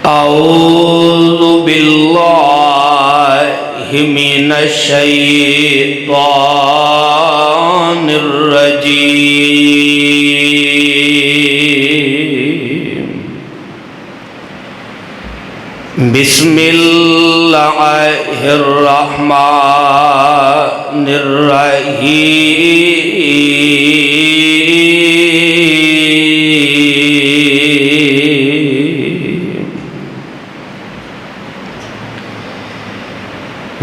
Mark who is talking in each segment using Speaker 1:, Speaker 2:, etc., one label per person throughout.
Speaker 1: اعوذ باللہ من الشیطان الرجیم بسم اللہ الرحمن الرحیم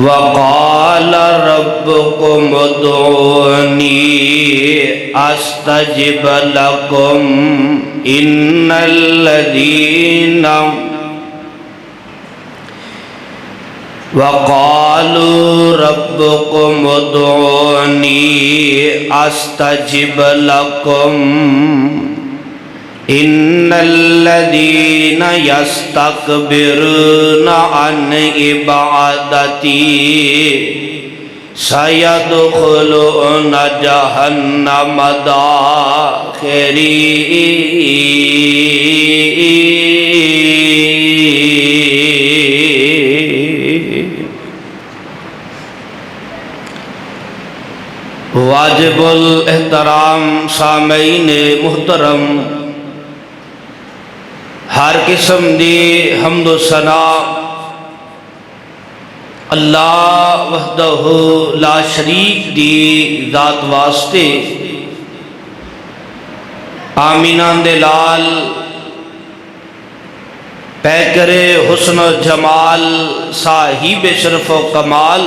Speaker 1: وقال ربكم ادعوني استجب لكم ان الذين وقالوا ربكم ادعوني استجب لكم ان الذين يستكبرون عن عبادتي سيدخلون جهنم داخرين. واجب الاحترام سامعین محترم، ہر قسم دی حمد و ثنا اللہ وحدہ لا شریک دی ذات واسطے. آمینہ دے لال پیکر حسن و جمال صاحب شرف و کمال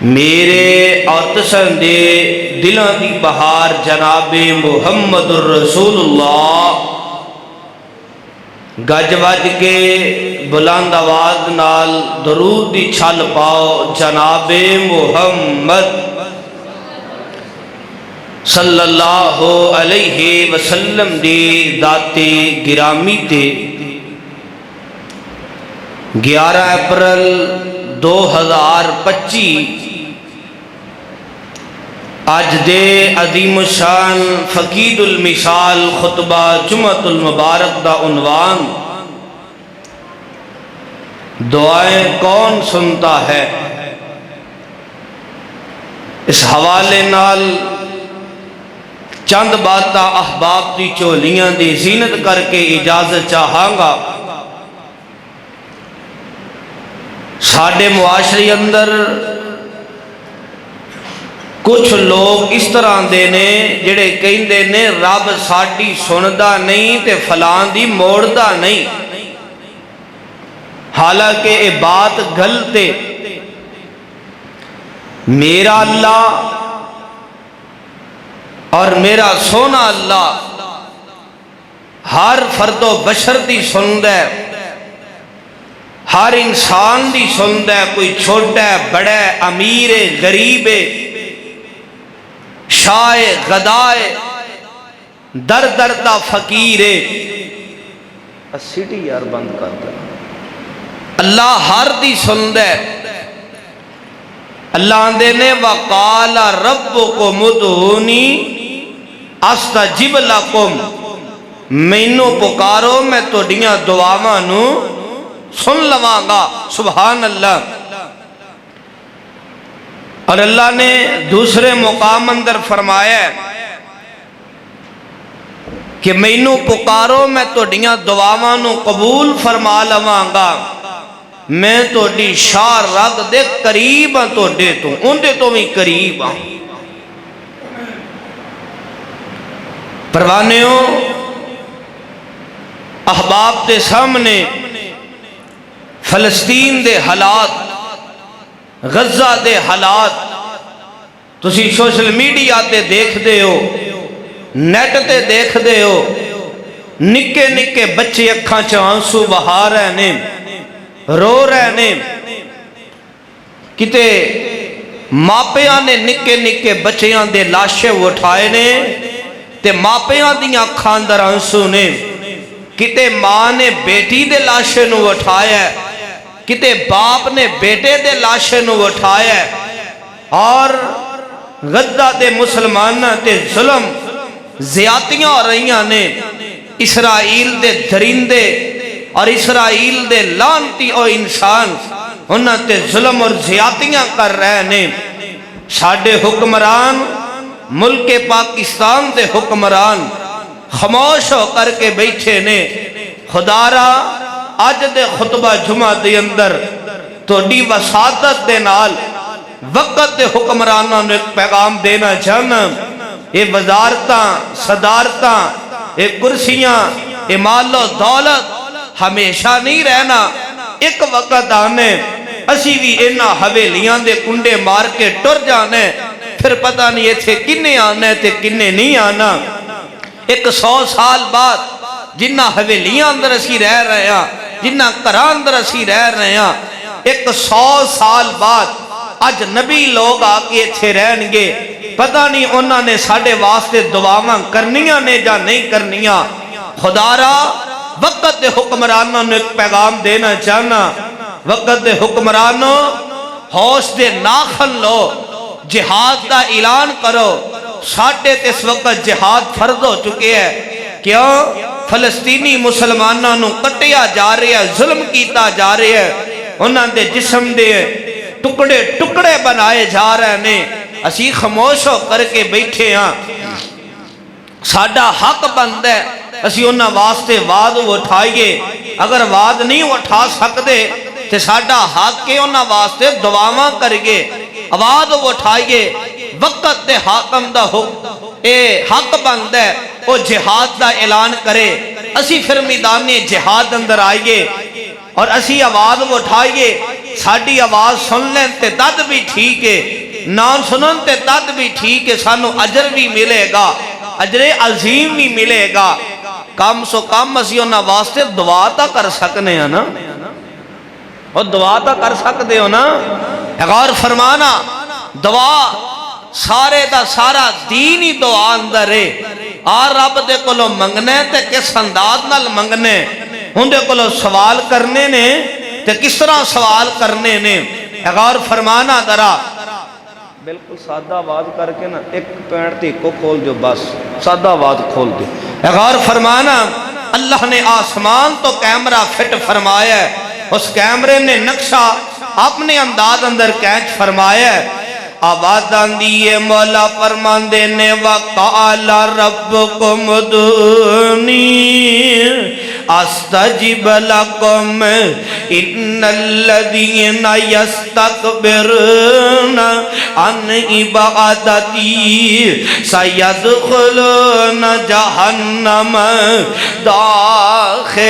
Speaker 1: میرے اور تسن دے دلوں دی بہار جناب محمد الرسول اللہ گج وج کے بلند آواز نال درود دی چھل پاؤ جناب محمد صلی اللہ علیہ وسلم دی ذات گرامی تے. 11 اپریل 2025 آج دے عظیم الشان فقید المثال خطبہ جمعۃ المبارک دا عنوان دعائیں کون سنتا ہے. اس حوالے نال چند باتاں احباب دی چولیاں دی زینت کر کے اجازت چاہاں گا. ساڈے معاشرے اندر کچھ لوگ اس طرح دے نے جڑے کہندے نے رب ساڈی سندا نہیں تے فلاں دی موڑدا نہیں. حالانکہ یہ بات غلط ہے. میرا اللہ اور میرا سونا اللہ ہر فرد و بشر دی سندا ہے، ہر انسان دی سندا ہے. کوئی چھوٹا ہے، بڑا ہے، امیر ہے، غریب ہے، شاہ غدا ہے، در در دا فقیر ہے. سیٹی یار بند کر دے. اللہ ہر دی سندا ہے. اللہ آندے نے وقال ربکم ادعونی استجب لکم، مینوں پکارو میں تہاڈیاں دعاواں نوں سن لواں گا. سبحان اللہ. اور اللہ نے دوسرے مقام اندر فرمایا ہے کہ مینوں پکارو میں تہاڈیاں دعاواں نوں قبول فرما لواں گا. میں تہاڈی شاہ رگ دے قریب ہاں، تہاڈے تو اندے تو بھی قریب ہاں. پروانیوں احباب دے سامنے فلسطین دے حالات، غزہ دے حالات تسی سوشل میڈیا تے دیکھ دے ہو، نیٹ تے دیکھ دے ہو. نکے نکے بچے اکھاں چ آنسو بہا رہے نے، رو رہے نے. کتے ماپیاں نے نکے نکے بچیاں دے لاشے اٹھائے نے تے ماپیاں دیاں اکھاں اندر آنسو نے. کتے ماں نے بیٹی دے لاشے نو اٹھایا ہے، کتے باپ نے بیٹے دے لاشے نو اٹھایا ہے. اور غزہ دے مسلمانہ تے ظلم زیادتیاں ہو رہیاں نے. اسرائیل دے درندے اور اسرائیل دے لانتی او انسان انہاں تے ظلم اور زیادتیاں کر رہے نے۔ ساڈے حکمران ملک پاکستان دے حکمران خاموش ہو کر کے بیٹھے نے۔ خدا را اج دے خطبہ جمعہ دے اندر تہاڈی وساطت دے نال وقت دے حکمراناں نوں ایک پیغام دینا چاہنا۔ یہ وزارتاں، صدارتاں، یہ کرسیاں، یہ مال و دولت ہمیشہ نہیں رہنا، ایک وقت آنے اسی بھی انہاں حویلیاں دے کنڈے مار کے ٹر جانے، پھر پتہ نہیں ایتھے کنے آنے تے کنے نہیں آنا۔ 100 سال بعد جنہ حویلیاں اندر اسی رہ رہے ہیں، جنہ گھراں اندر اسی رہ رہے ہیں، 100 سال بعد اج نبی لوگ آ کے ایتھے رہن گے، پتہ نہیں انہاں نے ساڈے واسطے دعاواں کرنیاں نے یا نہیں کرنیاں۔ خدا را وقت دے حکمرانوں نے ایک پیغام دینا چاہنا۔ وقت دے حکمرانوں ہوش دے ناخن لو، جہاد دا اعلان کرو۔ ساڈے تے اس وقت جہاد فرض ہو چکے ہیں۔ کیوں؟ فلسطینی مسلمانوں نوں کٹیا جا رہے ہیں، ظلم کیتا جا رہے ہیں، انہاں دے جسم دے ٹکڑے ٹکڑے بنائے جا رہے ہیں، اسی خاموش ہو کر کے بیٹھے ہاں۔ ساڈا حق بند ہے اسی انہاں واسطے وعد اٹھائیے، اگر وعد نہیں اٹھا سکتے تے ساڈا حق کے انہاں واسطے دعاواں کریے، آواز اٹھائیے۔ وقت دے حاکم دا حق بند ہے وہ جہاد دا اعلان کرے، اسی پھر میدان جہاد اندر آئیے اور اسی آواز اٹھائیے۔ ساڈی آواز سن لیں تے تد بھی ٹھیک ہے، نہ سنن تے تد بھی ٹھیک ہے، سانو اجر بھی ملے گا، اجر عظیم بھی ملے گا۔ کم سو کم اسی انہاں واسطے دعا تا کر سکنے ہیں نا، اور دعا تا کر سکتے ہو نا۔ غور فرمانا، دعا سارے دا سارا دین ہی دعا اندر ہے۔ اور رب دے کولو منگنے تے کس انداز نال منگنے، ہن دے کولو سوال کرنے نے تے کس طرح سوال کرنے نے۔ غور فرمانا ذرا بالکل سادہ آواز کر کے نا ایک پینٹ تے کو کھول دیو، بس سادہ آواز کھول دیو۔ غور فرمانا، اللہ نے آسمان تو کیمرہ فٹ فرمایا ہے، اس کیمرے نے نقشہ اپنے انداز اندر کینچ فرمایا ہے۔ آواز آندی ہے مولا فرماندے نے وَقَالَ رَبُّكُمُ ادْعُونِي أَسْتَجِبْ لَكُمْ إِنَّ الَّذِينَ يَسْتَكْبِرُونَ عَنْ عِبَادَتِي سَيَدْخُلُونَ جَهَنَّمَ دَاخِرِينَ۔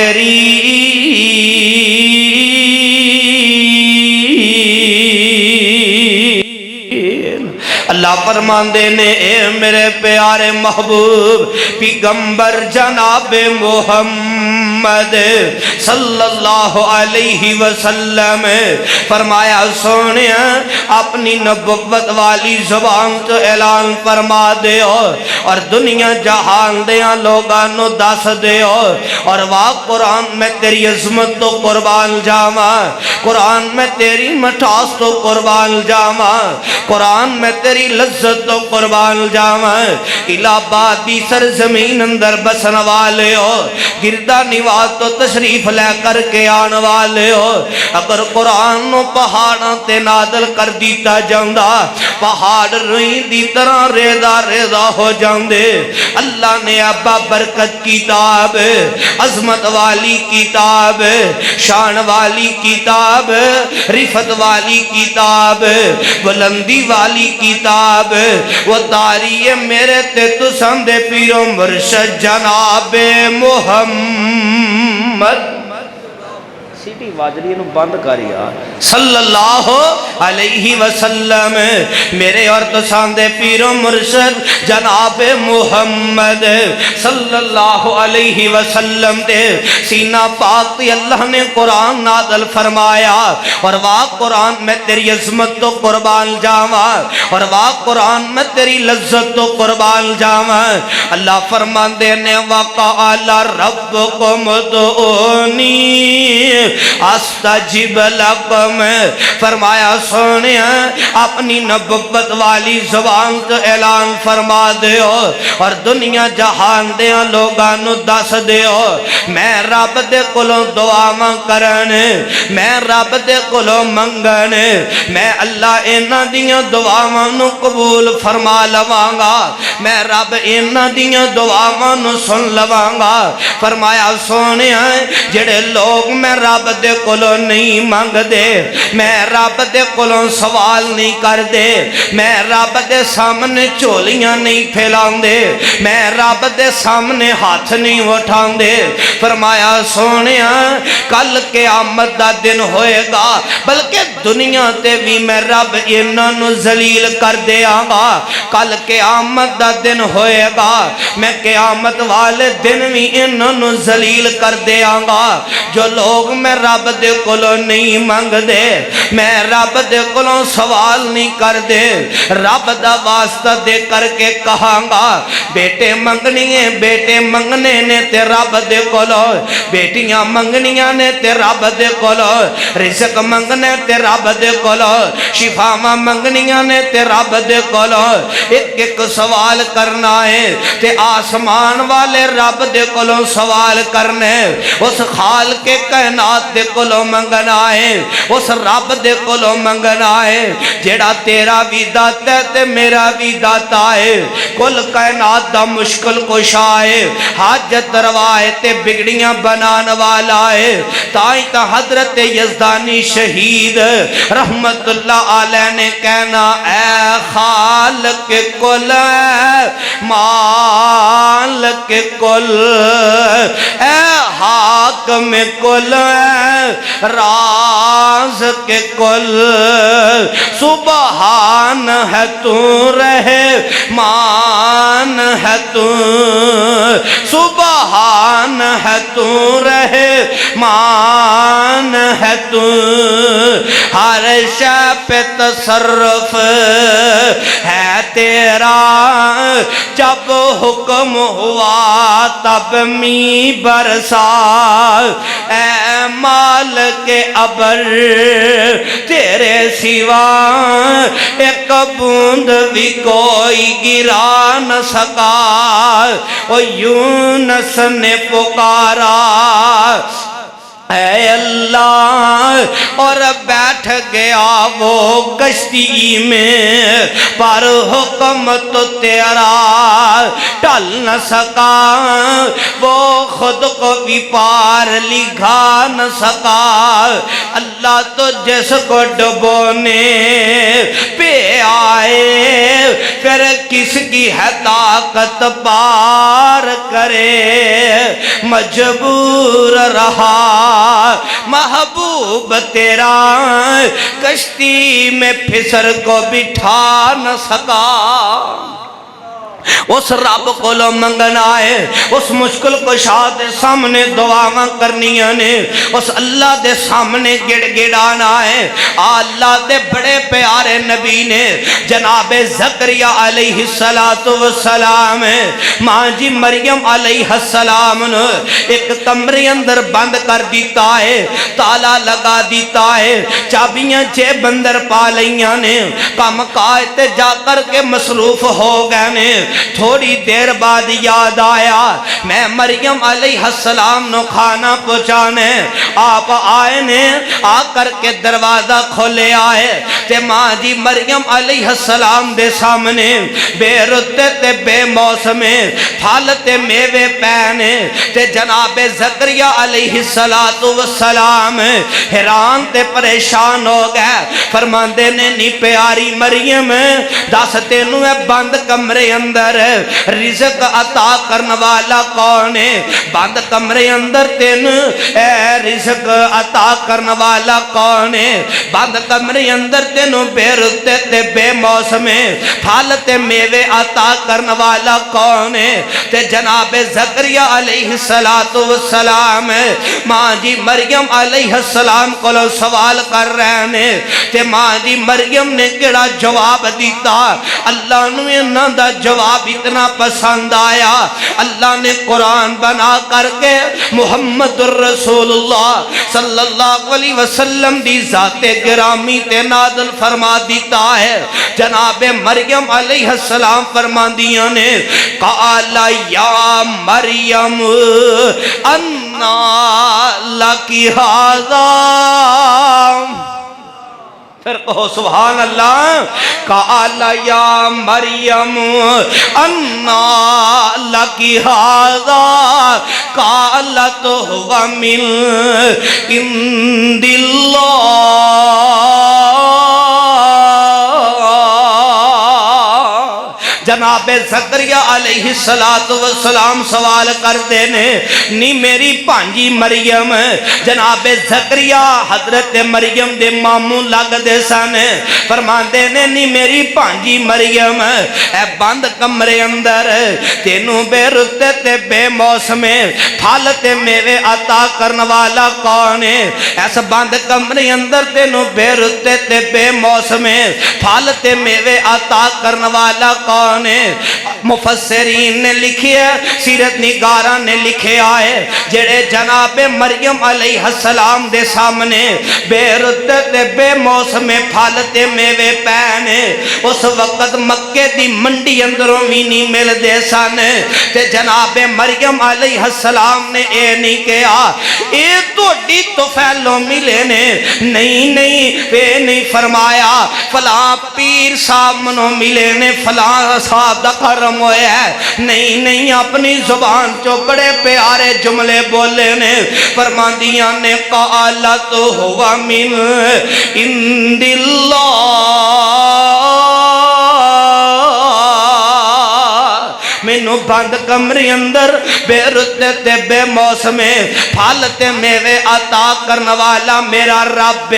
Speaker 1: اللہ فرماندے نے اے میرے پیارے محبوب پیغمبر جناب محمد صلی اللہ علیہ وسلم، فرمایا سونیا اپنی نبوت والی زبان تو اعلان فرما دے اور دنیا جہان دیاں لوگاں نو دس دے اور واہ قرآن میں تیری عظمت تو قربان جاواں، قرآن میں تیری مٹھاس تو قربان جاواں، قرآن میں تیری لذت تو قربان جاواں۔ الہ آبادی سرزمین اندر بسن والے ہو، گردہ نواز تو تشریف لے کر کے آن والے ہو، اگر قرآن نو پہاڑاں تے نادل کر دیتا جاندہ، پہاڑ روئی دی طرح ریدہ ریدہ ہو جاندے۔ اللہ نے ابا برکت کتاب، عظمت والی کتاب، شان والی کتاب، رفت والی کتاب، بلندی والی کتاب، وہ تاری میرے تے تساندے پیرو مرشد جناب محمد سیٹی واجری انہوں بند کری صلی اللہ علیہ وسلم، میرے اور تساندے پیرو مرشد جناب محمد صلی اللہ علیہ وسلم دے سینہ پاک تے اللہ نے قرآن نازل فرمایا اور واہ قرآن میں تیری عظمت تو قربان جاواں اور واہ قرآن میں تیری لذت تو قربان جاواں۔ اللہ فرمان دے نے وَقَالَ رَبُّكُمُ ادْعُونِي استجب لکم، فرمایا سونے اپنی نبوت والی زبان تو اعلان فرما دیو اور دنیا جہان دیاں لوگاں نو دس دیو میں رب دے کولوں دعاواں کرن، میں رب دے کولوں منگن، میں اللہ انہاں دیاں دعاواں نو قبول فرما لواں گا، میں رب انہاں دیاں دعاواں نو سن لواں گا۔ فرمایا سونے جڑے لوگ میں رب دے کولوں نہیں منگ دے، میں رب دے کولوں سوال نہیں کر دے، میں رب دے سامنے چولیاں نہیں پھیلاؤں دے، میں رب دے سامنے ہاتھ نہیں اٹھاؤں دے، فرمایا سونے کل قیامت دا دن ہوئے گا بلکہ دنیا تے بھی میں رب انہاں نو ذلیل کر دیاں گا۔ کل قیامت دا دن ہوئے گا میں قیامت والے دن بھی انہاں نو ذلیل کر دیاں گا۔ جو لوگ میں رب دے کولوں نہیں منگ دے، میں رب دے کولوں سوال نہیں کر دے، رب دا واسطہ دے کر کے کہاں گا بیٹے منگنی ہیں، بیٹے منگنے نے تے رب دے کولوں، بیٹیاں منگنیاں نے تے رب دے کولوں، رزق منگنے تے رب دے کولوں، شفاواں منگنیاں نے تے رب دے کولوں، ایک ایک سوال کرنا ہے تے آسمان والے رب دے کولوں سوال کرنے، اس خالق کائنات دے کولوں منگنا ہے، اس رب دے کولوں منگنا ہے جیڑا تیرا بھی داتا ہے تے میرا بھی داتا ہے، کل کائنات دا مشکل کشا ہے، حاجت روا ہے تے بگڑیاں بنان والا ہے۔ تائیں تا حضرت یزدانی شہید رحمت اللہ علیہ نے کہنا اے خالق کل، اے مالک کل، اے حاکم کل، اے رازق کل، سبحان ہے تو رحمان ہے تو، سبحان ہے تو رحمان ہے تو، ہر شے پہ تصرف ہے تیرا، جب حکم ہوا تب می برسا، اے مالک ابر تیرے سوا ایک بوند بھی کوئی گرا نہ سکا، او یونس نے پکارا اے اللہ اور بیٹھ گیا وہ کشتی میں، پر حکم تو تیرا ٹل نہ سکا، وہ خود کو بھی پار لگا نہ سکا، اللہ تو جس کو ڈبونے پہ آئے پھر کس کی ہے طاقت پار کرے، مجبور رہا محبوب تیرا، کشتی میں پھسر کو بٹھا نہ سکا۔ اس رب کو لو منگنا ہے، اس مشکل کشا دے سامنے دعاواں کرنیاں نے، اس اللہ دے سامنے گڑ گڑانا ہے۔ اللہ دے بڑے پیارے نبی نے جناب زکریا علیہ السلام ماں جی مریم علیہ السلام نے ایک کمرے اندر بند کر دیتا ہے، تالا لگا دیتا ہے، چابیاں جیب اندر پا لیاں نے، کام کاج تے جا کر کے مصروف ہو گئے نے۔ تھوڑی دیر بعد یاد آیا میں مریم علیہ السلام نو کھانا پہنچانے، آپ آئے نے، آ کر کے دروازہ کھولے آئے تے ماں جی مریم علیہ السلام دے سامنے بے رتے تے بے موسمے پھل تے میوے پینے تے جناب زکریا علیہ السلام حیران تے پریشان ہو گئے، فرماندے نے نی پیاری مریم دس تینوں ہے بند کمرے اندر رزق عطا کرنے والا کون ہے؟ بند کمرے اندر تین اے رزق عطا کرنے والا کون ہے؟ بند کمرے اندر تینوں بے رتے تے بے موسمے پھل تے میوے عطا کرنے والا کون ہے؟ تے جناب زکریا علیہ السلام ماں جی مریم علیہ السلام کو سوال کر رہے ہیں تے ماں جی مریم نے کیڑا جواب دیتا؟ اللہ نے انہاں دا جواب جواب اتنا پسند آیا اللہ نے قرآن بنا کر کے محمد الرسول اللہ صلی اللہ علیہ وسلم دی ذات گرامی تے نازل فرما دیتا ہے جناب مریم علیہ السلام فرماندیاں نے قال یا مریم انا لکی ھذا پھر کہو سبحان اللہ قال یا مریم انا لکی ھذا قالت هو من عند اللہ جناب زکریہ علیہ السلام سوال کر دینے نی میری پانجی مریم جناب زکریہ حضرت مریم دے ماموں لگ دے سن فرمان دینے نی میری پانجی مریم اے بند کمرے اندر تینوں بے رتے تے بے موسمے پھالتے میوے عطا کرن والا کون ہے ایسا بند کمرے اندر تینوں بے رتے تے بے موسمے پھالتے میوے عطا کرن والا کون نے مفسرین نے لکھی ہے سیرت نگارہ نے لکھے آئے جڑے جناب مریم علیہ السلام دے سامنے بے ردت بے موسم پھالتے میوے پینے اس وقت مکے دی منڈی اندروں بھی نہیں مل دے سن تے جناب مریم علیہ السلام نے اے نہیں کہا اے تو ڈی تو پھیلوں ملے نے نہیں اے نہیں فرمایا فلاں پیر صاحب منوں ملے نے فلاں صاحب دا کرم ہوئے ہے نہیں اپنی زبان چو بڑے پیارے جملے بولے نے فرماندیاں نے قالت ہوا من عند اللہ مینوں بند کمرے اندر بے رتے تے بے موسمے پھالتے میوے عطا کرن والا میرا رب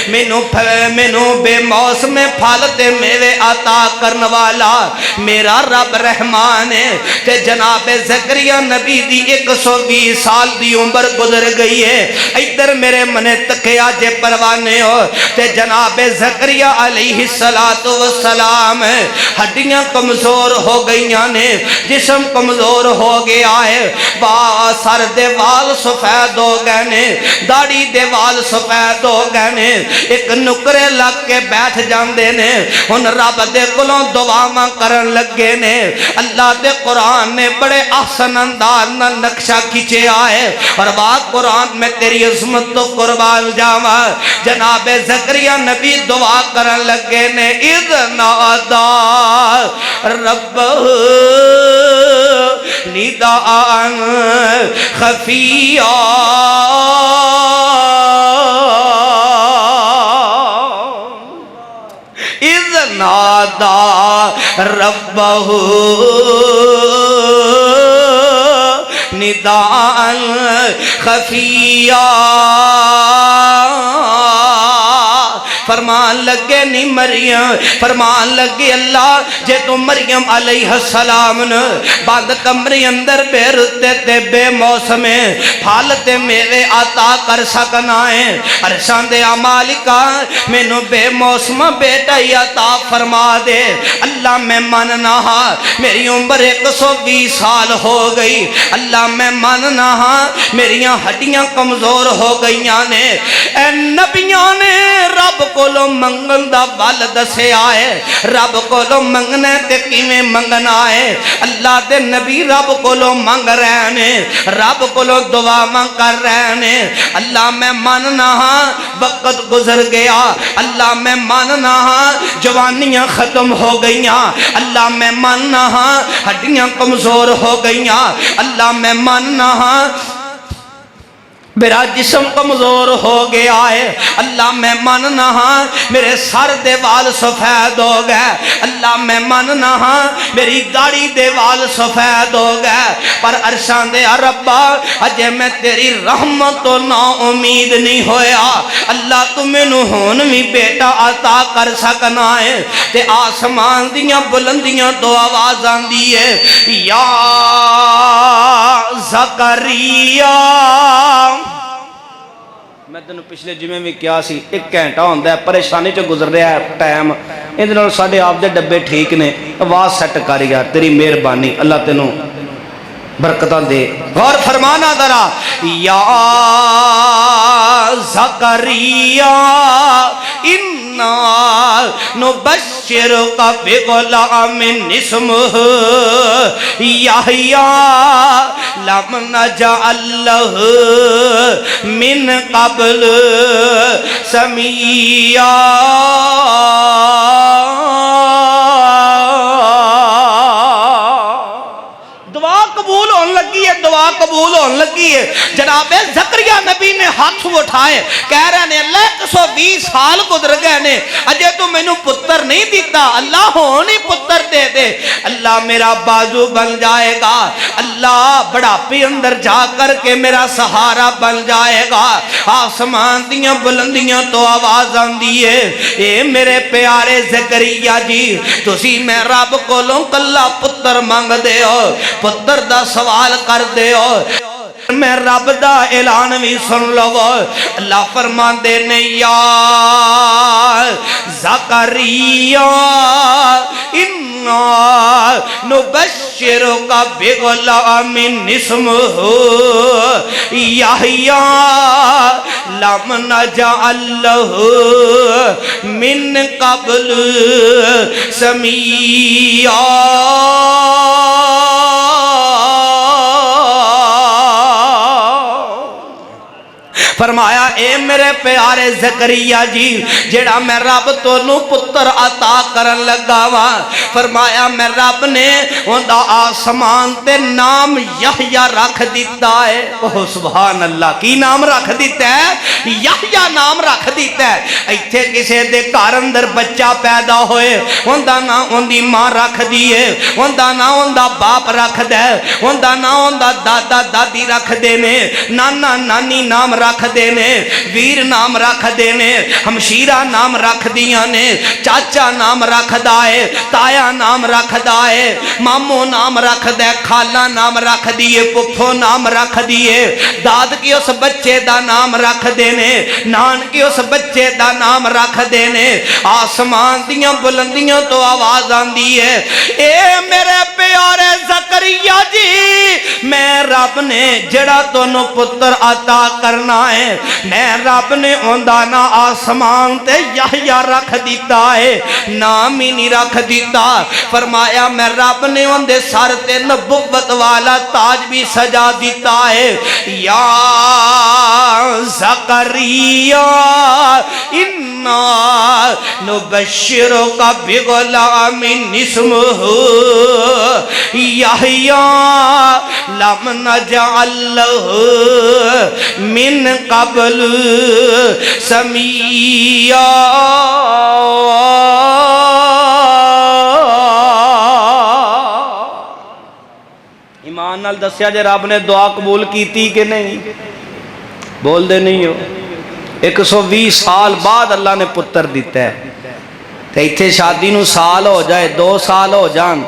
Speaker 1: مینوں بے موسمے پھالتے میوے عطا کرن والا میرا رب رحمان ہے تے جناب زکریہ نبی دی 120 سال دی عمر گزر گئی ہے ادھر میرے منے تکیا جے پروانے ہو تے جناب زکریہ علیہ السلام ہڈیاں کمزور ہو گئیاں نے جسم کمزور ہو گیا ہے سر دے وال سفید ہو گئے نے داڑھی دے وال سفید ہو گئے نے ایک نکرے لگ کے بیٹھ جاندے نے ان رب دے کلوں دعاواں کرن لگے نے اللہ دے قرآن نے بڑے احسن انداز نہ نقشہ کھچے آئے اور بات قرآن میں تیری عظمت تو قربان جاواں جناب زکریہ نبی دعا کرن لگے نے اذ نادا رب نداء خفیہ اذ نادا ربہ نداء خفیہ فرمان لگے نہیں مریم فرمان لگے اللہ جے تو مریم علیہ السلام نے بعد کمرے اندر بے رتے تے بے موسمے پھالتے میوے عطا کر سکنا ہے عرشان دے مالکا مینوں بے موسم بیٹا عطا فرما دے اللہ میں مننا ہاں میری عمر 120 سال ہو گئی اللہ میں مننا ہاں میریاں ہڈیاں کمزور ہو گئیاں نے اے نبیاں نے رب کولو منگن دا بل دسے آئے رب کولو منگنے تے کیویں منگنا ہے اللہ دے نبی رب کولو منگ رہے نے رب کولو دعا منگ کر رہے نے اللہ میں ماننا ہاں وقت گزر گیا اللہ میں ماننا ہاں جوانیاں ختم ہو گئیاں اللہ میں ماننا ہاں ہڈیاں کمزور ہو گئیاں اللہ میں ماننا ہاں میرا جسم کمزور ہو گیا ہے اللہ میں ماننا ہاں میرے سر دے وال سفید ہو گئے اللہ میں ماننا ہاں میری داڑھی دے وال سفید ہو گئے پر عرشان دے ربا اجے میں تیری رحمت تو نا امید نہیں ہویا اللہ تو مینوں ہون بھی بیٹا عطا کر سکنا ہے تے آسمان دیاں بلندیاں تو آواز آندی ہے یا زکریا میں تینوں پچھلے جمعے میں کیا سی 1 گھنٹہ ہوندا ہے پریشانی چ گزر رہا ہے ٹائم یہ سارے آپ دے ڈبے ٹھیک نے آواز سیٹ کر یار تیری مہربانی اللہ تینوں برکتاں دے غور فرمانا ذرا یا زکریا انا نبشرک بغلام اسمہ یحییٰ لم نجعل لہ من قبل سمیہ قبول ہونے لگی ہے دعا قبول ہونے لگی ہے جناب زکریا نبی نے ہاتھ اٹھائے کہہ رہے ہیں اللہ 120 سال گزر گئے نے اجے تو مینوں پتر نہیں دیتا اللہ ہون ہی پتر دے دے اللہ میرا بازو بن جائے گا اللہ بڑھاپے اندر جا کر کے میرا سہارا بن جائے گا آسمان دیاں بلندیاں تو آواز آندی ہے اے میرے پیارے زکریا جی تسی میں رب کولوں کلا پتر مانگ دے ہو پتر دا سوال کر دے ہو میں رب دا اعلان بھی سن لو اللہ فرمان دے نے یا زکریا انا نبشرک بغلام اسمہ یحییٰ لم نجعل لہ من قبل سمیہ فرمایا اے میرے پیارے زکریا جی جیڑا میں رب تونوں پتر عطا کرن لگا وا فرمایا میں رب نے اوندا آسمان تے نام یحییٰ رکھ دیتا ہے اوہ سبحان اللہ کی نام رکھ دیتا ہے یحییٰ نام رکھ دیتا ہے ایتھے کسے دے گھر اندر بچہ پیدا ہوئے اوندا نا اوندی ماں رکھ دیے اوندا نا اوندا باپ رکھ دے اوندا نا اوندا دادا دادی رکھ دینے نانا نانی نام رکھ دینے ویر نام رکھ دینے ہمشیرہ نام رکھ دیاں نے چاچا نام رکھ دائے تایا نام رکھ دائے مامو نام رکھ دے کھالا نام رکھ دیے پپھو نام رکھ دیے داد کی اس بچے دا نام رکھ دینے نان کی اس بچے دا نام رکھ دینے آسمان دیاں بلندیاں تو آواز آندی ہے اے میرے پیارے زکریا جی میں رب نے جڑا تونوں پتر عطا کرنا ہے میں رب نے اوندا نا آسمان تے یحییٰ رکھ دیتا ہے نام ہی نہیں رکھ دیتا فرمایا میں رب نے اوندے سر تے نبوت والا تاج بھی سجا دیتا ہے یا زکریا انا نبشرک بغلام اسمہ یحییٰ لم نجعل لہ من قبل سمیہ ایمان نال دسیا جے رب نے دعا قبول کیتی کہ نہیں بول دے نہیں ہو 120 سال بعد اللہ نے پتر دیتا ہے تے ایتھے شادی نو سال ہو جائے 2 سال ہو جان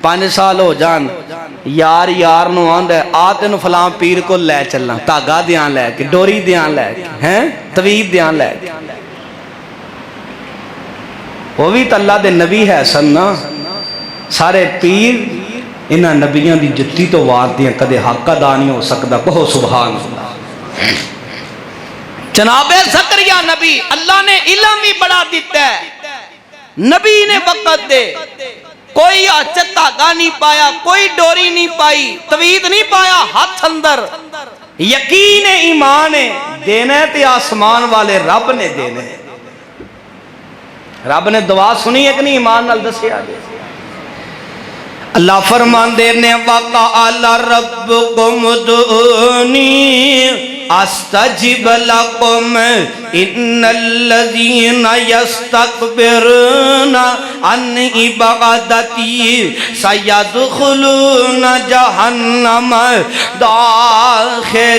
Speaker 1: 5 سال ہو جان یار یار نو آندے آ تینوں فلاں پیر کو لے چلنا تاگا دیاں لے کے ڈوری دیاں لے کے ہیں طویل دیاں لے کے وہ بھی تو اللہ دے نبی ہے سن نا سارے پیر انہاں نبیاں دی جتی تو وار دیاں کدے حق ادا نہیں ہو سکدا کہو سبحان اللہ جناب زکریا نبی اللہ نے علم بھی بڑا دیتا ہے نبی نے وقت دے کوئی دھاگا نہیں پایا کوئی ڈوری نہیں پائی توید نہیں پایا ہاتھ اندر یقین ایمان ہے دینے تے آسمان والے رب نے دینے رب نے دعا سنی ہے کہ نہیں ایمان نال دسیا گیا اللہ فرمان دے نے وقال ربکم ادعونی استجب لکم ان الذین یستکبرون عن عبادتی سیدخلون جہنم داخرین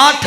Speaker 1: 8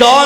Speaker 1: 2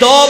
Speaker 1: 2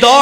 Speaker 1: 2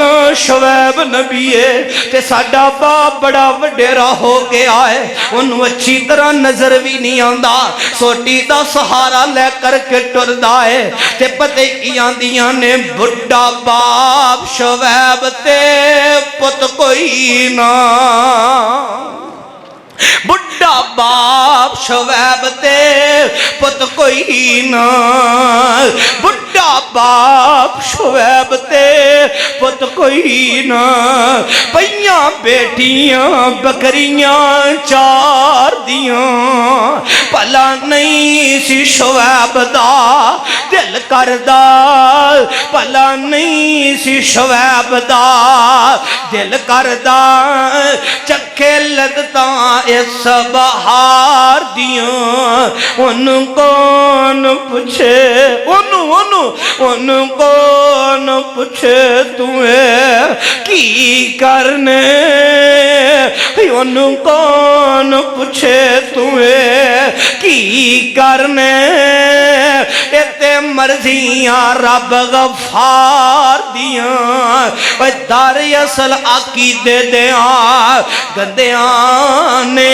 Speaker 1: نا شعیب نبی ہے تے ساڈا باپ بڑا وڈیرا ہو گیا ہے انہوں اچھی طرح نظر بھی نہیں آندا سوٹی دا سہارا لے کر کے ٹردا ہے تے پتے کی آندیاں نے بڑا باپ شعیب تے پت کوئی نہ بڑا باپ شعیب تے پت کوئی نہ بڑا باپ شعیب تے پت کوئی نہ پئیاں بیٹیاں بکریاں چار دیاں پلا نہیں سی شعیب دا دل کردا پلا نہیں سی شعیب دا دل کردا چکھے لگتا اس بہار دیاں ان کون پوچھے ان کون پوچھے تمہیں کی کرنے ان کون پوچھے تمہیں کی کرنے اتے مرضیاں رب غفار دیاں دار اصل عقیدے دیاں گندیاں نے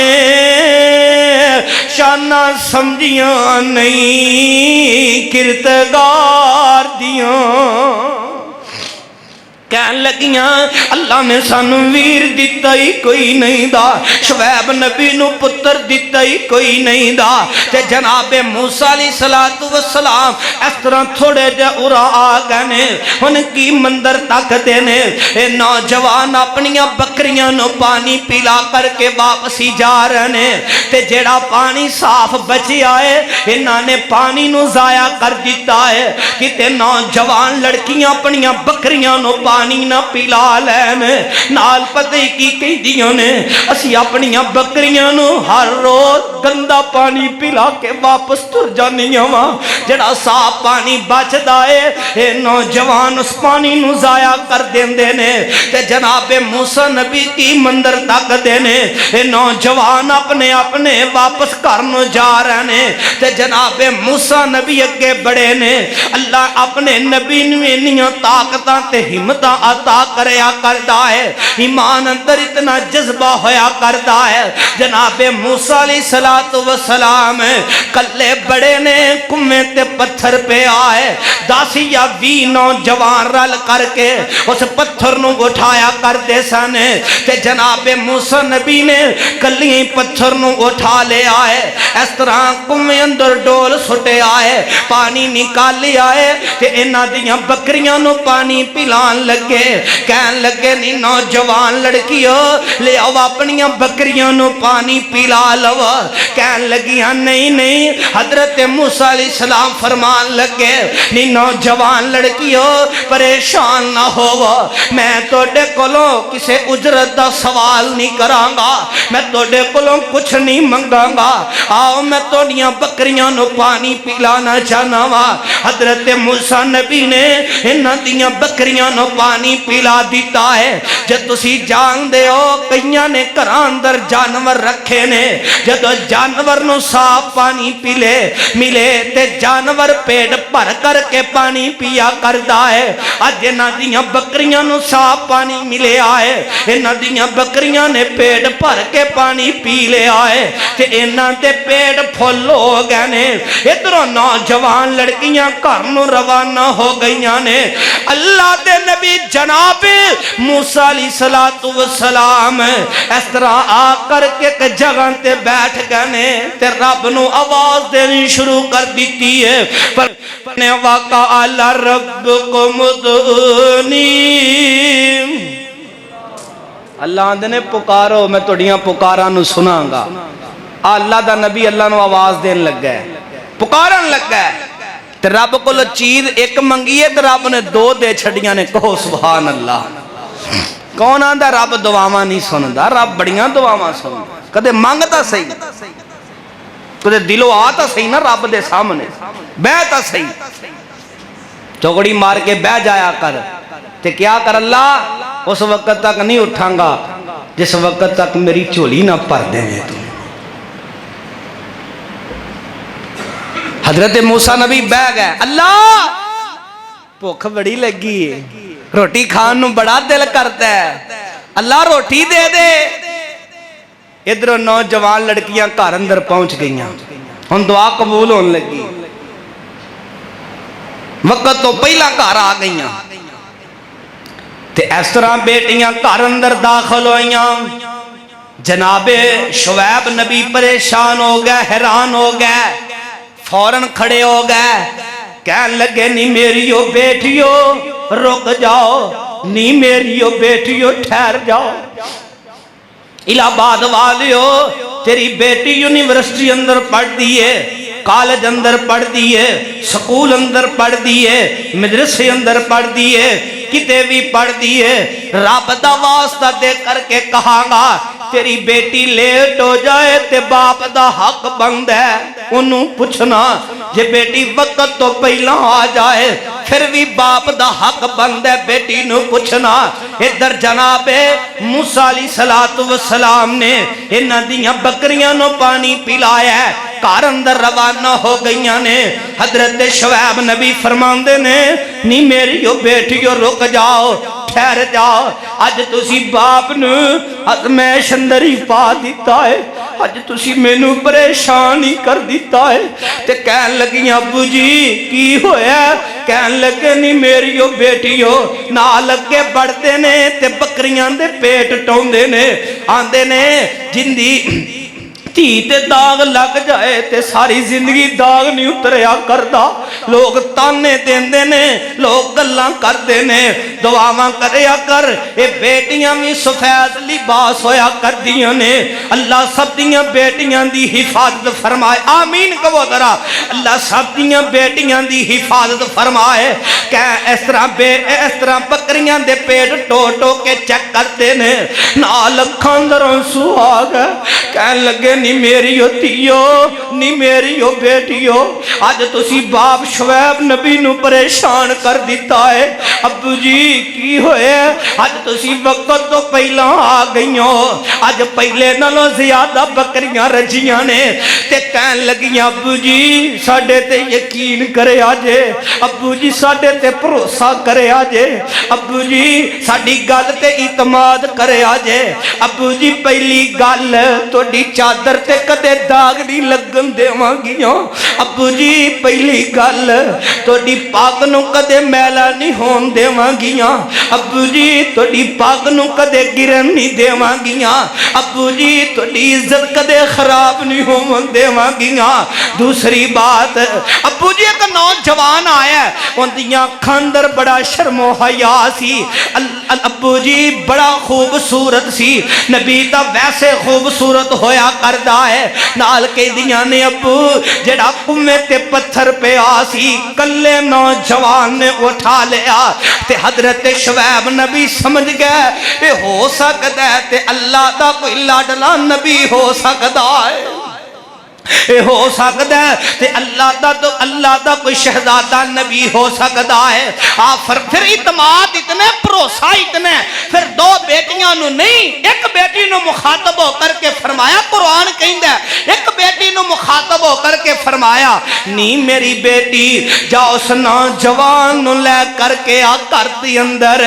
Speaker 1: شانہ سمجھیاں نہیں کردگار دیاں کہن لگیاں اللہ نے سانو ویر دیتا ہی کوئی نہیں دا شعیب نبی نو پتر دیتا ہی کوئی نہیں دا تے جناب موسیٰ علیہ السلام اس طرح تھوڑے جے اُرا آگنے ان کی مندر تک دینے اے نوجوان اپنیاں بکریاں نو پانی پلا کر کے واپسی جا رہنے تے جیڑا پانی صاف بچی آئے انہاں نے پانی نو ضائع کر دیتا ہے کہ تے نوجوان لڑکیاں اپنیاں بکریاں نو پانی نہ پلا لین نال پتے کی کہی دیوں نے اسی اپنیاں بکریاں نو ہر روز گندا پانی پلا کے واپس تر جانیاں وہاں جڑا صاف پانی بچ دائے اے نوجوان اس پانی نو ضائع کر دین دینے تے جناب موسیٰ نبی کی مندر تک دینے اے نوجوان اپنے واپس کرنو جا رہنے تے جناب موسیٰ نبی اگے بڑے نے اللہ اپنے نبی نوینیاں طاقتاں تے ہمت عطا کریا کردا ہے ایمان اندر اتنا جذبہ ہویا کردا ہے جناب موسیٰ علیہ السلام کلے بڑے نے کمیں تے پتھر پہ آئے 10 یا 20 نوجوان رل کر کے اس پتھر نو اٹھایا کر دے سنے تے جناب موسیٰ نبی نے کلییں پتھر نو اٹھا لے آئے اس طرح کمیں اندر ڈول سٹے آئے پانی نکالی آئے تے انہاں دیاں بکریاں نو پانی پلان لگے کہن لگے نی نوجوان لڑکیو لے آو اپنیاں بکریاں نو پانی پلا لو کہن لگیاں نہیں حضرت موسیٰ علیہ السلام فرمان لگے نی نوجوان لڑکیو پریشان نہ ہو میں توڑے کولوں کسے اجرت دا سوال نہیں کرانگا میں توڑے کولوں کچھ نہیں منگانگا آؤ میں توڑیاں بکریاں نو پانی پلانا چاہنا وا حضرت موسیٰ نبی نے انہاں دیاں بکریاں نو پانی پلا دیتا ہے جب تسی جان دے ہو کئیاں نے کراندر جانور رکھے نے جب جانور نو صاف پانی پیلے ملے تے جانور پیٹ پر کر کے پانی پیا کردا ہے آج انہاں دیاں بکریاں نو صاف پانی ملے آئے انہاں دیاں بکریاں نے پیٹ پر کے پانی پی لے آئے تے انہاں دے پیٹ پھول ہو گئے نے ادھروں نوجوان لڑکیاں گھر نو روانہ ہو گئیاں نے اللہ دے نبی جناب موسیٰ علیہ السلام اس طرح آ کر کے جگہ تے بیٹھ گئے تے رب نو آواز دینی شروع کر دیتی ہے پر نے وقع ربکم ادعونی اللہ آندے نے پکارو میں توڑیاں پکاراں نو سناں گا اللہ دا نبی اللہ نو آواز دین لگ گئے پکارن لگ گئے تے رب کو چیز ایک منگیے تے رب نے 2 دے چھڑیاں نے کہو سبحان اللہ کون آندہ رب دعاواں نہیں سندا رب بڑیاں دعاواں سندا کدے مانگتا صحیح کدے دلو آتا صحیح نا رب دے سامنے بیتا صحیح چوکڑی مار کے بہ جایا کر تے کیا کر اللہ اس وقت تک نہیں اٹھاں گا جس وقت تک میری چولی نہ پر دے میں تم حضرت موسیٰ نبی بہ گئے اللہ بھوک بڑی لگی ہے روٹی کھان نو بڑا دل کرتا ہے، اللہ روٹی دے دے۔ ادھر نوجوان لڑکیاں گھر اندر پہنچ گئیاں، ہن دعا قبول ہون لگی، وقت تو پہلا گھر آ گئیاں تے اس طرح بیٹیاں گھر اندر داخل ہوئیاں۔ جناب شعیب نبی پریشان ہو گئے، حیران ہو گئے، فوراً کھڑے ہو گئے، کہنے لگے نہیں میریو بیٹیو رک جاؤ، نہیں میریو بیٹیو ٹھہر جاؤ، الہ آباد والیو تیری بیٹی یونیورسٹی اندر پڑھ دیئے، کالج اندر پڑھ دیئے، سکول اندر پڑھ دیئے، مدرسے اندر پڑھ دیئے، کتے بھی پڑھ دیئے، رب دا واسطہ دے کر کے کہاں گا تیری بیٹی لیٹ ہو جائے تے باپ دا حق بند ہے انہوں پوچھنا، جے بیٹی وقت تو پہلا آ جائے پھر بھی باپ دا حق بند ہے بیٹی نو پوچھنا۔ ادھر جناب موسیٰ علیہ السلام نے انہاں دیاں بکریاں نو پانی پلایا ہے، کار اندر روانہ ہو گئیاں نے۔ حضرت شعیب نبی فرماندے نے نہیں میریو بیٹیو رک جاؤ، ٹھہر جاؤ، اج تسی باپ نو ازمیش اندر ہی پا دیتا ہے، اج تسی میں نو پریشان ہی کر دیتا ہے۔ تے کہن لگی ابو جی کی ہویا؟ کہن لگے نہیں میریو بیٹیو نال اگے بڑھتے نے تے بکریاں دے پیٹ ٹوندے نے، آندے نے جندی تھی تے داغ لگ جائے تے ساری زندگی داغ نہیں اتریا کردا، لوگ تانے دیندے نے، لوگ گلاں کردے نے، دعاواں کریا کر، اے بیٹیاں بھی سفید لباس ہویا کردیاں نے۔ اللہ سب دیاں بیٹیاں دی حفاظت فرمائے، آمین کہو ذرا، اللہ سب دیاں بیٹیاں دی حفاظت فرمائے۔ کہ اس طرح بکریاں دے پیٹ ٹو ٹو کے چیک کرتے نے، نال اکھاں اندر آنسو آ گئے، کہنے لگے نہیں میریو تیو، نہیں میریو بیٹیو، آج تسی باپ شعیب نبی نو پریشان کر دیتا ہے۔ ابو جی کی ہوئے؟ آج تسی وقت تو پہلا آ گئیوں، آج پہلے نالوں زیادہ بکریاں رجیاں نے، تے کہن لگیاں ابو جی ساڑھے تے یقین کرے آجے، ابو جی ساڑھے تے بھروسہ کرے آجے، ابو جی ساڑھی گل تے اعتماد کرے آجے، ابو جی پہلی گل توڑی چادر تے کدے داغ نہیں لگن دے مانگیاں، ابو جی پہلی گل توڑی پاک نو کدے میلا نہیں ہون دے مانگیاں، ابو جی توڑی پاک نو کدے گرن نہیں دے مانگیاں، ابو جی توڑی عزت کدے خراب نہیں ہون دے مانگیاں۔ دوسری بات ابو جی ایک نوجوان آیا ہے ان دیاں کھاندر بڑا شرم و حیا سی، ابو جی بڑا خوبصورت سی، نبی تا ویسے خوبصورت ہویا کردہ ہے، نال کے دیاں نے ابو جڑا کمے تے پتھر پہ آسی کلے نوجوان نے اٹھا لیا تے حضرت شعیب نبی سمجھ گئے اے ہو سکتا ہے تے اللہ دا کوئی لاڈلا نبی ہو سکتا ہے، اے ہو سکتا ہے تے اللہ دا کوئی شہزادہ نبی ہو سکتا ہے۔ پھر اعتماد اتنے بھروسہ اتنے، پھر دو بیٹیاں نو نہیں ایک بیٹی نو مخاطب ہو کر کے فرمایا، قرآن کہندا ہے ایک بیٹی نو مخاطب ہو کر کے فرمایا نہیں میری بیٹی جا اس نوجوان نو لے کر کے آ گھر دی اندر،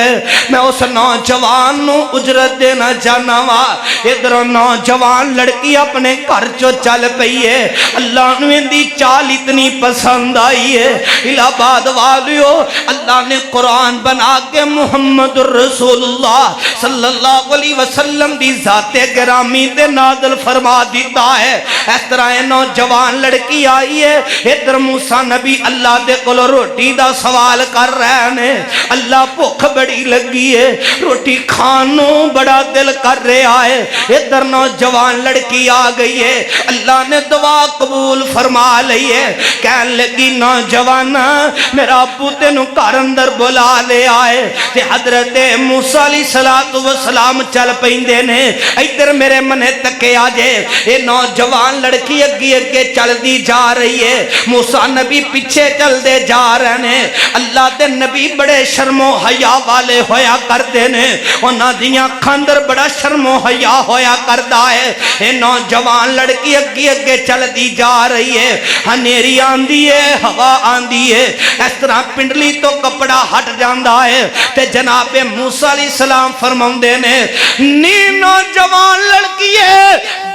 Speaker 1: میں اس نوجوان نو اجرت دینا چاہنا وا۔ ادھر نوجوان لڑکی اپنے گھر چو چل پئی ہے، اللہ نے دی چال اتنی پسند آئی ہے، الہ آباد والیو اللہ نے قرآن بنا کے محمد رسول اللہ صلی اللہ علیہ وسلم دی ذات گرامی دے نازل فرما دیتا ہے۔ اس طرح نوجوان لڑکی آئی ہے، ادھر موسیٰ نبی اللہ دے کولو روٹی دا سوال کر رہے ہیں، اللہ بھوک بڑی لگی ہے، روٹی کھانو بڑا دل کر رہا ہے، ادھر نوجوان لڑکی آ گئی ہے، اللہ نے دعا قبول فرما لئی ہے، کہن لگی نوجوان میرا ابو تینوں گھر اندر بلا لے آئے، تے حضرت موسیٰ علیہ السلام چل پیندے نے، ادھر میرے منے تکے آجے، اے نوجوان لڑکی اگی اگے چل دی جا رہی ہے، موسیٰ نبی پیچھے چل دے جا رہے ہیں۔ اللہ دے نبی بڑے شرم و حیا والے ہویا کرتے نے، انہاں دیاں کھاندر بڑا شرم و حیا ہویا کردا ہے۔ اے نوجوان لڑکی اگے اگے چل دی جا رہی ہے، ہنیری آندی ہے، ہوا آندی ہے، اس طرح پنڈلی تو کپڑا ہٹ جاندا ہے تے جناب موسیٰ علیہ السلام فرماؤندے نے نی نوجوان لڑکی ہے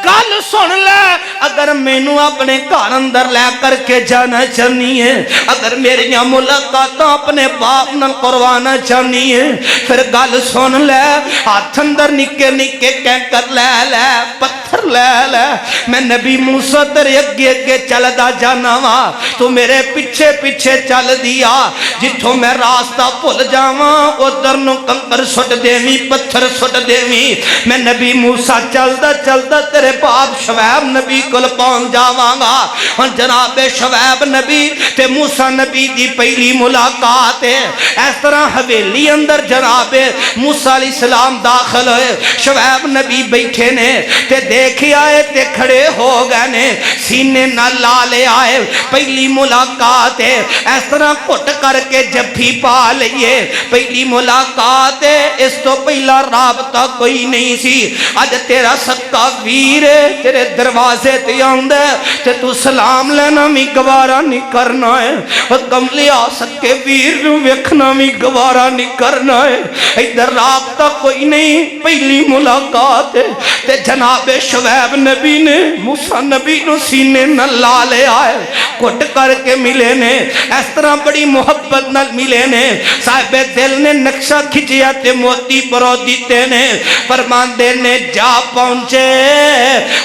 Speaker 1: گل سن لے، اگر مینوں اپنے گھر اندر لے کر کے جانا چاہنی ہے، اگر میری ملاقاتاں اپنے باپ نال کروانا چاہنی ہے، پھر گل سن لے، ہاتھ اندر نکے نکے کینکر لے لے، پتھر لے لے، میں نبی موسیٰ تیرے اگے اگے چلدا جانا وا، تو میرے پیچھے پیچھے چل دیا، جتھوں میں راستہ بھول جاواں ادھر نو کنکر سٹ دیویں، پتھر سٹ دیویں، میں نبی موسیٰ چلدا چلدا تیرے باپ شعیب نبی کول پہنچ جاواں گا۔ اور جناب شعیب نبی تے موسیٰ نبی دی پہلی ملاقات ہے، اس طرح حویلی اندر جناب موسیٰ علیہ السلام داخل ہوئے، شعیب نبی بیٹھے نے تے دیکھی آئے تے کھڑے ہو گئے نے، سینے نہ لالے آئے، پہلی ملاقات ہے، اس طرح کٹ کر کے جبھی پا لئیے، پہلی ملاقات ہے، اس تو پہلا رابطہ کوئی نہیں سی، آج تیرا سکا ویر ہے، تیرے دروازے تے آندے تے تو سلام لینا بھی گوارا نہیں کرنا ہے، اور کملے آ سکے ویر نو ویکھنا بھی گوارا نہیں کرنا ہے، ادھر رابطہ کوئی نہیں، پہلی ملاقات ہے تے جناب شعیب نبی نے موسیٰ نبی نو سینے نہ لالے آئے، کٹ کر کے ملے نے، اس طرح بڑی محبت نہ ملے نے، صاحب دل نے نقشہ کھچیا تے موتی پرو دیتے نے، فرماندے نے جا پہنچے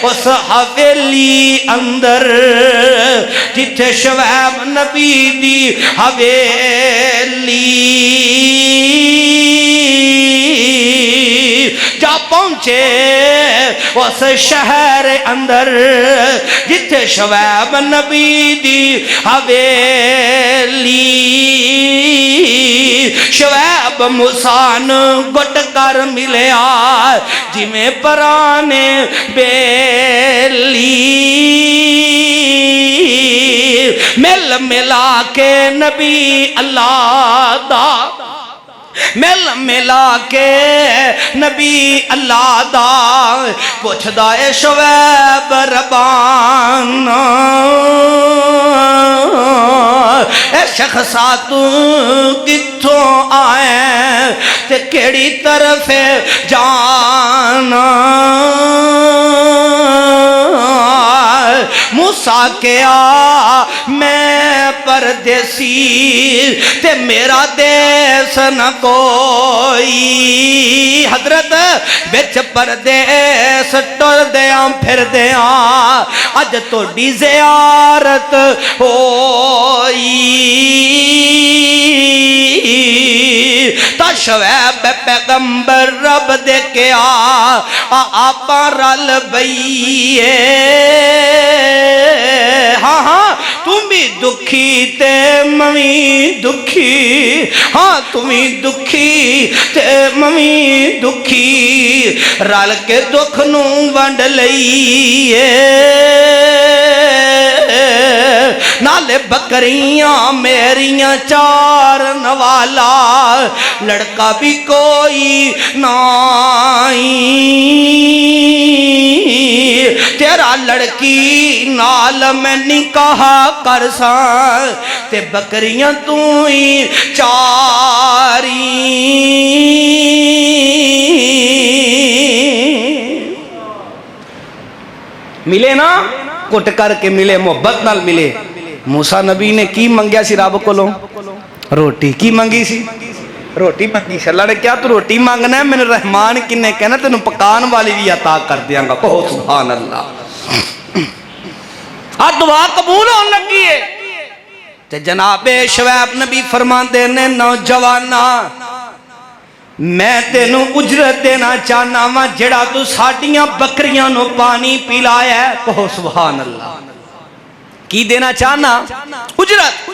Speaker 1: اس حویلی اندر جتھے شعیب نبی دی حویلی، جا پہنچے اس شہر اندر جتھے شعیب نبی دی حویلی، شعیب موسیٰ نو گٹ کر ملیا جی میں پرانے بیلی، مل ملا کے نبی اللہ دا، مل ملا کے نبی اللہ دا، پوچھ دائے شعیب ربان اے شخصا تو کتھوں آئے تے کیڑی طرف جانا، موسیٰ کیا میں پردیسی تے میرا دیس نہ کوئی، حضرت بچ پردیس ٹر دیاں پھر دیاں اج تو ڈی زیارت ہوئی، تا شعیب پیغمبر رب دے کے آپا رل بئیے، ہاں ہاں تمہیں دکھی تے ممی دکھی، ہاں تمہیں دکھی تے ممی دکھی، رل کے دکھ نو ونڈ لئیے، نالے بکریاں میریاں چار نوالا، لڑکا بھی کوئی نائی، تیرا لڑکی نال میں نکاح کرساں تے بکریاں تو ہی چاری، ملے نا کٹ کر کے ملے، محبت نال ملے۔ موسیٰ نبی نے کی منگیا سی رب کو لوں؟ روٹی کی منگی سی؟ روٹی منگی سی۔ اللہ نے کیا تو روٹی مانگنا ہے، میں نے رحمان کنے کہنا تینوں پکان والی بھی عطا کر دیاں گا، کہو سبحان اللہ۔ آج دعا قبول ہون لگی ہے تے جناب شعیب نبی فرماندے نے نوجوانا میں تینوں اجرت دینا چاہنا وا جڑا تو ساڈیاں بکریاں نو پانی پلایا ہے، کہو سبحان اللہ۔ کی دینا چاہنا؟ اجرت۔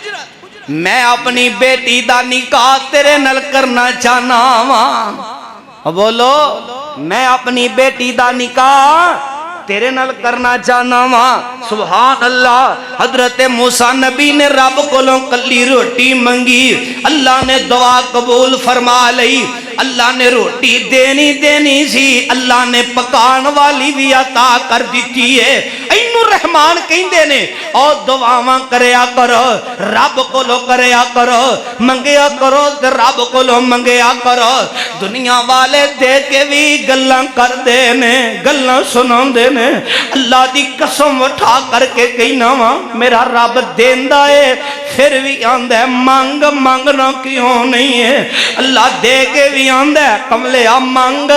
Speaker 1: میں اپنی بیٹی دا نکاح تیرے نال کرنا چاہنا وا، بولو میں اپنی بیٹی دا نکاح تیرے نال کرنا چاہنا وا۔ سبحان اللہ۔ حضرت موسیٰ نبی نے رب کولوں کلی روٹی منگی، اللہ نے دعا قبول فرما لئی، اللہ نے روٹی دینی سی، اللہ نے پکان والی بھی عطا کر دیتی ہے۔ اینو رحمان کہندے نے، او دعاواں کریا کرو، رب کولوں کریا کرو، منگیا کرو تے رب کولوں منگیا کرو۔ دنیا والے دے کے بھی گلاں کر دے نے، گلاں سناندے نے، اللہ دی قسم اٹھا کر کے کہنا وا میرا رب دیندا ہے، پھر بھی آندا ہے مانگ، مانگنا کیوں نہیں ہے؟ اللہ دے کے بھی آندا ہے کملیا مانگ،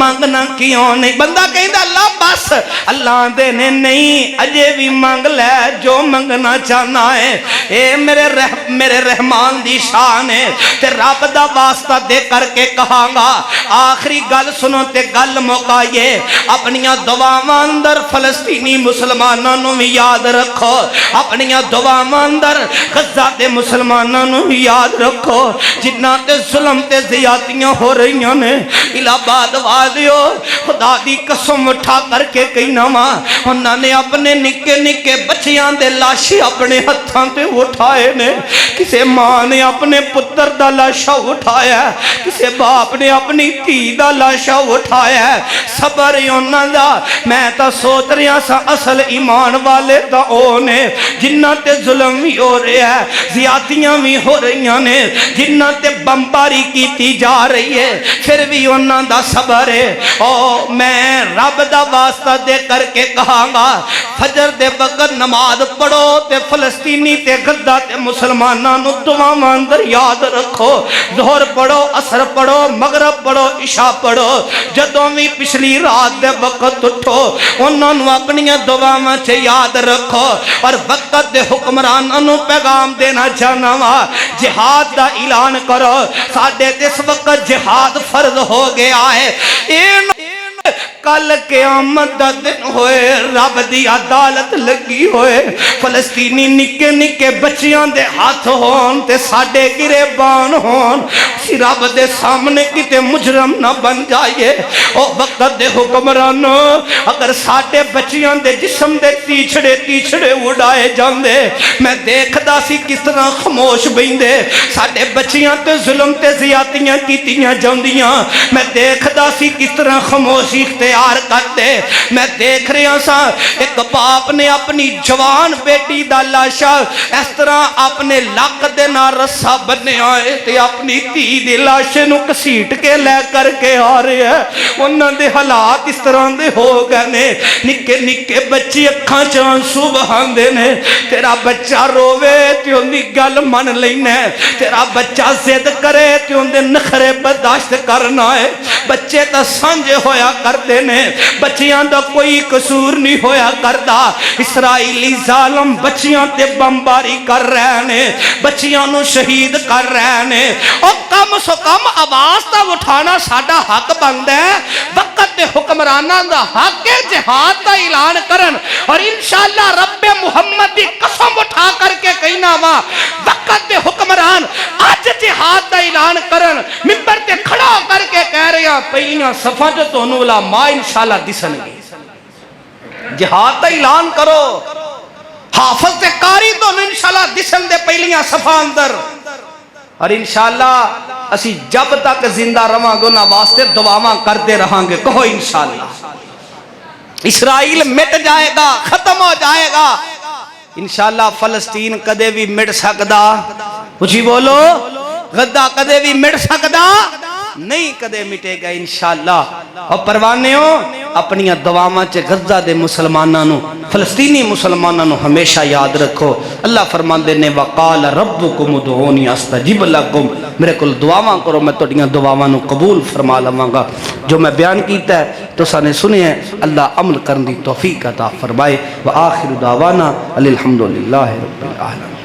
Speaker 1: مانگنا کیوں نہیں؟ بندہ کہندا اللہ بس، اللہ دے نے نہیں اجے بھی مانگ لے جو منگنا چاہنا ہے۔ اے میرے رحمان دی شان ہے تے رب دا واسطہ دے کر کے کہاں گا۔ آخری گل سنو تے گل مکائیے، اپنیاں دعاواں اندر فلسطینی مسلماناں نو بھی یاد رکھو، اپنیاں دعاواں اندر غزہ دے مسلماناں نو بھی یاد رکھو، جنہ تے ظلم تے زیادتیاں ہو رہی نے۔ الہ آباد والیو خدا دی قسم اٹھا کر کے کہنا وا انہاں نے اپنے نکے نکے بچیاں دے لاشے اپنے ہتھاں تے اٹھائے نے۔ کسے ماں نے اپنے پتر دا لاشا اٹھایا ہے، کسے باپ نے اپنی دھی دا لاشا اٹھایا ہے۔ صبر انہاں دا میں تا سوچ رہا سا اصل ایمان والے دا او نے جنہ تے ظلم بھی ہو رہا ہے، زیادتیاں بھی ہو رہی نے، جنہ تے بمباری کیتی جا رہی ہے، پھر بھی انہاں دا صبر ہے۔ او میں رب دا واسطہ دے کر کے کہاں گا فجر دے وقت نماز پڑھو تے فلسطینی تے غزہ تے مسلماناں نو دعاواں اندر یاد رکھو، ظہر پڑھو، عصر پڑھو، مغرب پڑھو، عشاء پڑھو، جدوں بھی پچھلی رات دے وقت اٹھو انہاں نو اپنیاں دعاواں چ یاد رکھو۔ اور وقت دے حکمراناں نو پیغام دینا چاہنا وا جہاد دا اعلان کرو، ساڈے تے اس وقت جہاد فرض ہو گیا ہے۔ کل قیامت دا دن ہوئے، رب دی عدالت لگی ہوئے، فلسطینی نکے نکے بچیاں دے ہاتھ ہون تے ساڈے گریبان ہون، اسی رب دے سامنے کتے مجرم نہ بن جائے۔ او وقت دے حکمرانوں اگر ساڈے بچیاں دے جسم دے تیچھڑے اڑائے جاندے، میں دیکھدا سی کس طرح خاموش بیندے، ساڈے بچیاں تے ظلم تے زیادتیاں کیتیاں جاندیاں، میں دیکھدا سی کس طرح خاموشی اختیار کرتے۔ میں دیکھ رہا سا ایک باپ نے اپنی جوان بیٹی دا لاشا اس طرح اپنے لک دے نال رسا بننے آئے تے اپنی دھی دی لاشے نو کسیٹ کے لے کر کے آ رہے ہیں۔ انہاں دے حالات اس طرح دے ہو گئے نے، نکے نکے بچے اکھاں چ آنسو بہاندے نے۔ تیرا بچہ روے تے اون دی گل من لینا ہے، تیرا بچہ ضد کرے تے اون دے نخرے برداشت کرنا ہے۔ بچے تا سانجے ہویا کرتے نے، بچیاں دا کوئی قصور نہیں ہویا کردا۔ اسرائیلی ظالم بچیاں تے بمباری کر رہے نے، بچیاں نو شہید کر رہے نے۔ اور کم سو کم آواز تا اٹھانا ساڈا حق بندا ہے، وقت دے حکمراناں دا حق ہے جہاد دا اعلان کرن۔ اور انشاءاللہ رب محمد دی قسم اٹھا کر کے کہنا وا وقت دے حکمران اج جہاد دا اعلان کرن، منبر تے کھڑا ہو کر کے کہہ رہے ہیں پہلیاں صفاں تے تانوں علماء انشاءاللہ دسن گے، جہاد دا اعلان کرو، حافظ تے قاری تانوں انشاءاللہ دسن دے پہلیاں صفاں اندر۔ اور انشاءاللہ اسی جب تک زندہ رہاں گے انہاں واسطے دعاواں کرتے رہاں گے۔ کہو انشاءاللہ اسرائیل مٹ جائے گا، ختم ہو جائے گا، انشاءاللہ فلسطین کدے بھی مٹ سکدا، اچھی بولو، غزہ کدے بھی مٹ سکدا نہیں، کدے مٹے گا انشاءاللہ۔ اور پروانے ہو اپنی دعاواں چ غزہ دے مسلماناں نو، فلسطینی مسلماناں نو ہمیشہ یاد رکھو۔ اللہ فرماندے نے وقال ربکم ادعونی استجب لکم، میرے کول دعاواں کرو میں تہاڈیاں دعاواں نو قبول فرما لواں گا۔ جو میں بیان کیتا ہے تساں نے سنیا ہے، اللہ عمل کرن دی توفیق عطا فرمائے۔ وآخر دعوانا الحمدللہ رب العالمین۔